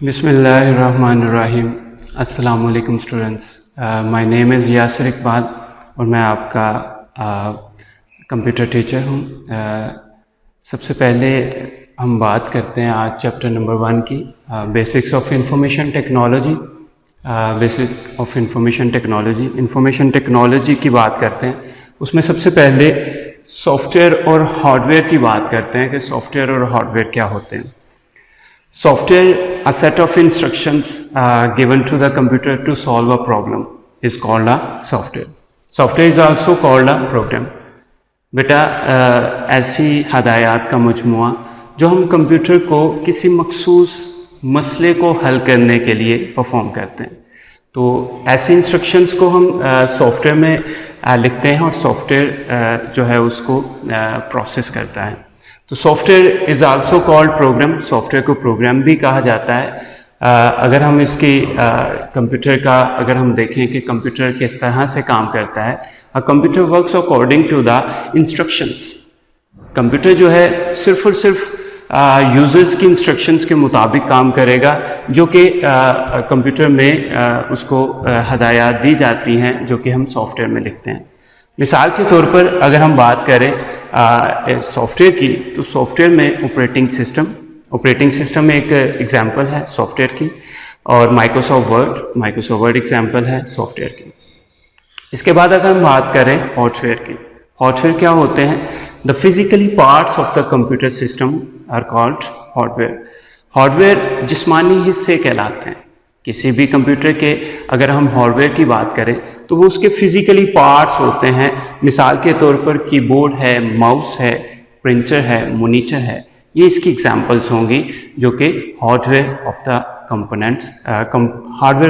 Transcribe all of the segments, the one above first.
बिस्मिल्लाहिर्रहमानिर्रहीम। अस्सलाम वालेकुम students. My name is Yasir Iqbal और मैं आपका कंप्यूटर टीचर हूँ। सबसे पहले हम बात करते हैं आज चैप्टर नंबर 1 की, basics of information technology. Basic of information technology, information technology की बात करते हैं। उसमें सबसे पहले सॉफ्टवेयर और हार्डवेयर की बात करते हैं कि सॉफ्टवेयर और हार्डवेयर क्या होते हैं। Software, a set of instructions given to the computer to solve a problem, is called a software. Software is also called a program. बेटा ऐसी हदायत का मजमुआ जो हम कंप्यूटर को किसी मखसूस मसले को हल करने के लिए परफॉर्म करते हैं, तो ऐसे इंस्ट्रक्शंस को हम सॉफ्टवेयर में लिखते हैं और सॉफ्टवेयर जो है उसको प्रोसेस करता है। तो software is also called programme. Software को प्रोग्राम भी कहा जाता है। अगर हम इसकी कंप्यूटर का अगर हम देखें कि कंप्यूटर किस तरह से काम करता है, computer works according to the instructions. Computer जो है सिर्फ और सिर्फ यूजर्स की इंस्ट्रक्शंस के मुताबिक काम करेगा, जो कि कंप्यूटर में उसको हदायत दी जाती हैं, जो कि हम सॉफ्टवेयर में लिखते हैं। मिसाल के तौर पर अगर हम बात करें सॉफ्टवेयर की, तो सॉफ्टवेयर में ऑपरेटिंग सिस्टम एक एग्जांपल है सॉफ्टवेयर की, और माइक्रोसॉफ्ट वर्ड एग्जांपल है सॉफ्टवेयर की। इसके बाद अगर हम बात करें हार्डवेयर की, हार्डवेयर क्या होते हैं? The physically parts of the computer system are called hardware. Hardware जिस्मानी हिस्से कहलाते हैं किसी भी कंप्यूटर के। अगर हम हार्डवेयर की बात करें तो वो उसके फिजिकली पार्ट्स होते हैं। मिसाल के तौर पर कीबोर्ड है, माउस है, प्रिंटर है, मॉनिटर है, ये इसकी एग्जांपल्स होंगी जो कि hardware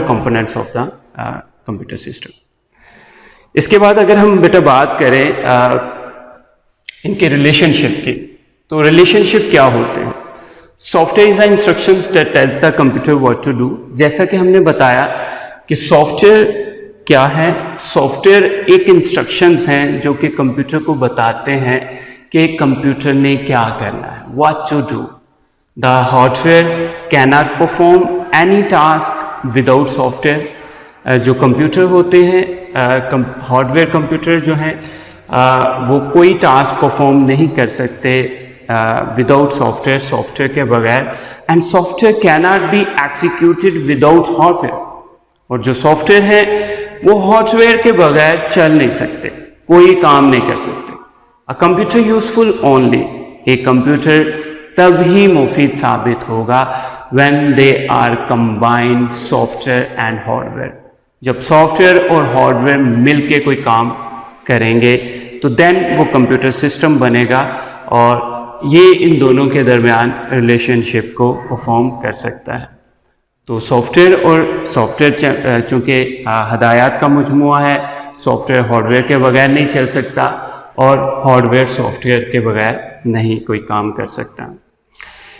components of the computer system. इसके बाद अगर हम बेटा बात करें इनके रिलेशनशिप की, तो रिलेशनशिप क्या होते हैं? Software is instructions that tells the computer what to do. जैसा कि हमने बताया कि सॉफ्टवेयर क्या है, सॉफ्टवेयर एक इंस्ट्रक्शंस हैं जो कि कंप्यूटर को बताते हैं कि कंप्यूटर ने क्या करना है, what to do. The hardware can not perform any task without software. जो कंप्यूटर होते हैं, हार्डवेयर कंप्यूटर जो हैं, वो कोई टास्क परफॉर्म नहीं कर सकते विदाउट सॉफ्टवेयर के बगैर। And software can not be executed without hardware. और जो सॉफ्टवेयर है वो हार्डवेयर के बगैर चल नहीं सकते, कोई काम नहीं कर सकते। अ कंप्यूटर यूजफुल ओनली, एक कंप्यूटर तब ही मुफीद साबित होगा when they are combined software and hardware. जब सॉफ्टवेयर और हार्डवेयर मिलके कोई काम करेंगे तो देन वो कंप्यूटर सिस्टम बनेगा, और ये इन दोनों के दरमियान रिलेशनशिप को परफॉर्म कर सकता है। तो सॉफ्टवेयर चूँकि हदायत का मजमुआ है, सॉफ्टवेयर हार्डवेयर के बगैर नहीं चल सकता और हार्डवेयर सॉफ्टवेयर के बगैर नहीं कोई काम कर सकता।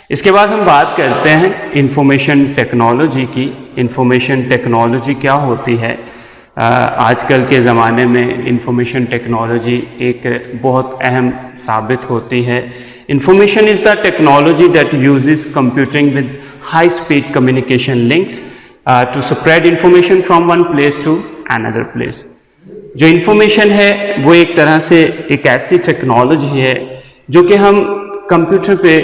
इसके बाद हम बात करते हैं इंफॉर्मेशन टेक्नोलॉजी की। इंफॉर्मेशन टेक्नोलॉजी क्या होती है? आजकल के ज़माने में इंफॉर्मेशन टेक्नोलॉजी एक बहुत अहम साबित होती है। Information is the technology that uses computing with high speed communication links to spread information from one place to another place. जो इंफॉर्मेशन है वो एक तरह से एक ऐसी टेक्नोलॉजी है जो कि हम कंप्यूटर पे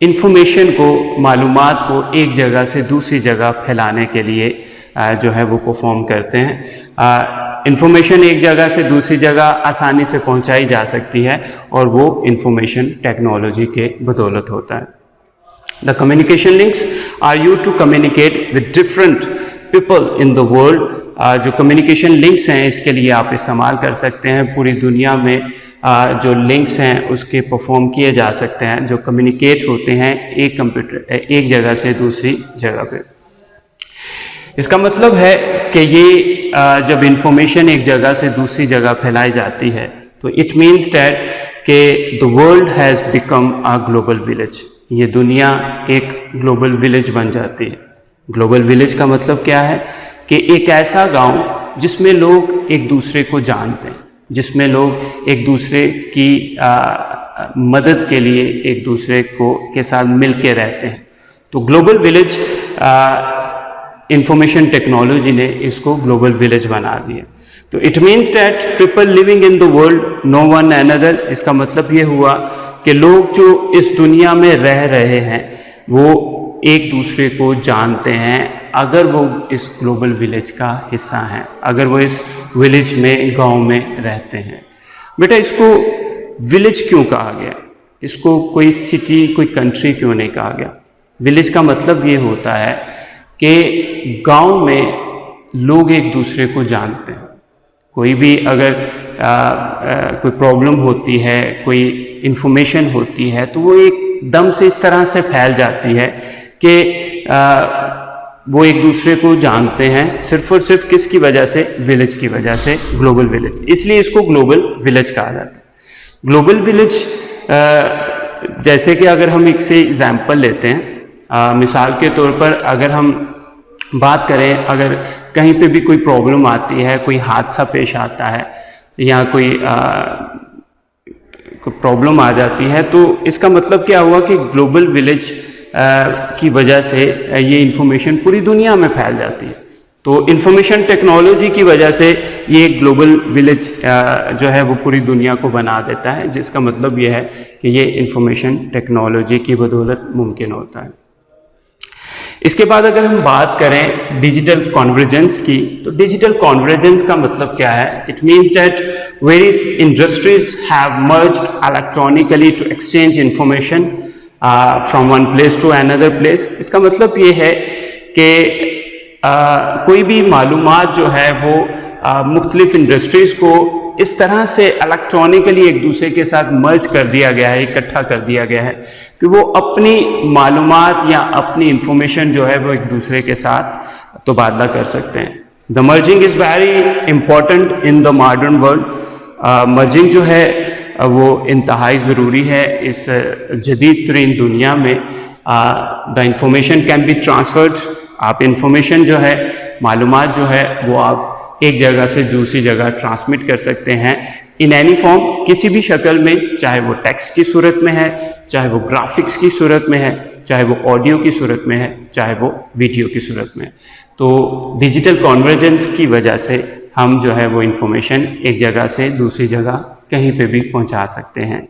इंफॉर्मेशन को, मालूमात को एक जगह से दूसरी जगह फैलाने के लिए जो है वो परफॉर्म करते हैं। इंफॉर्मेशन एक जगह से दूसरी जगह आसानी से पहुंचाई जा सकती है और वो इंफॉर्मेशन टेक्नोलॉजी के बदौलत होता है। The communication links are used to communicate with different people in the world. जो कम्युनिकेशन लिंक्स हैं इसके लिए आप इस्तेमाल कर सकते हैं। पूरी दुनिया में जो लिंक्स हैं उसके परफॉर्म किए जा सकते हैं, जो कम्युनिकेट होते हैं एक जगह से दूसरी जगह पे। इसका मतलब है कि ये जब इंफॉर्मेशन एक जगह से दूसरी जगह फैलाई जाती है तो इट मीन्स दैट कि the world has become a global village. ये दुनिया एक ग्लोबल विलेज बन जाती है। ग्लोबल विलेज का मतलब क्या है? कि एक ऐसा गांव जिसमें लोग एक दूसरे को जानते हैं, जिसमें लोग एक दूसरे की मदद के लिए एक दूसरे के साथ मिल के रहते हैं। तो ग्लोबल विलेज इंफॉर्मेशन टेक्नोलॉजी ने इसको ग्लोबल विलेज बना दिया। तो it means that people living in the world know one another. इसका मतलब ये हुआ कि लोग जो इस दुनिया में रह रहे हैं वो एक दूसरे को जानते हैं अगर वो इस ग्लोबल विलेज का हिस्सा हैं, अगर वो इस विलेज में, गांव में रहते हैं। बेटा इसको विलेज क्यों कहा गया? इसको कोई सिटी, कोई कंट्री क्यों नहीं कहा गया? विलेज का मतलब ये होता है कि गांव में लोग एक दूसरे को जानते हैं। कोई भी अगर कोई प्रॉब्लम होती है, कोई इन्फॉर्मेशन होती है, तो वो एकदम से इस तरह से फैल जाती है कि वो एक दूसरे को जानते हैं सिर्फ और सिर्फ किसकी वजह से? विलेज की वजह से, ग्लोबल विलेज। इसलिए इसको ग्लोबल विलेज कहा जाता है। ग्लोबल विलेज जैसे कि अगर हम एक से एग्जाम्पल लेते हैं, मिसाल के तौर पर अगर हम बात करें, अगर कहीं पे भी कोई प्रॉब्लम आती है, कोई हादसा पेश आता है या कोई प्रॉब्लम आ जाती है, तो इसका मतलब क्या हुआ कि ग्लोबल विलेज की वजह से ये इन्फॉर्मेशन पूरी दुनिया में फैल जाती है। तो इन्फॉर्मेशन टेक्नोलॉजी की वजह से ये ग्लोबल विलेज जो है वो पूरी दुनिया को बना देता है, जिसका मतलब ये है कि ये इन्फॉर्मेशन टेक्नोलॉजी की बदौलत मुमकिन होता है। इसके बाद अगर हम बात करें डिजिटल कॉन्वर्जेंस की, तो डिजिटल कॉन्वर्जेंस का मतलब क्या है? It means that various industries have merged electronically to exchange information from one place to another place. इसका मतलब ये है कि कोई भी मालूमात जो है वो मुख्तलिफ इंडस्ट्रीज को इस तरह से इलेक्ट्रॉनिकली एक दूसरे के साथ मर्ज कर दिया गया है, इकट्ठा कर दिया गया है कि वो अपनी मालूमात या अपनी इंफॉर्मेशन जो है वो एक दूसरे के साथ तबादला कर सकते हैं। The merging is very important in the modern world. Merging जो है वो इंतहाई ज़रूरी है इस जदीद तरीन दुनिया में। The information can be transferred. आप इंफॉर्मेशन जो है, मालूमात जो है वो आप एक जगह से दूसरी जगह ट्रांसमिट कर सकते हैं इन एनी फॉर्म, किसी भी शक्ल में, चाहे वो टेक्स्ट की सूरत में है, चाहे वो ग्राफिक्स की सूरत में है, चाहे वो ऑडियो की सूरत में है, चाहे वो वीडियो की सूरत में है। तो डिजिटल कॉन्वर्जेंस की वजह से हम जो है वो इंफॉर्मेशन एक जगह से दूसरी जगह कहीं पे भी पहुंचा सकते हैं।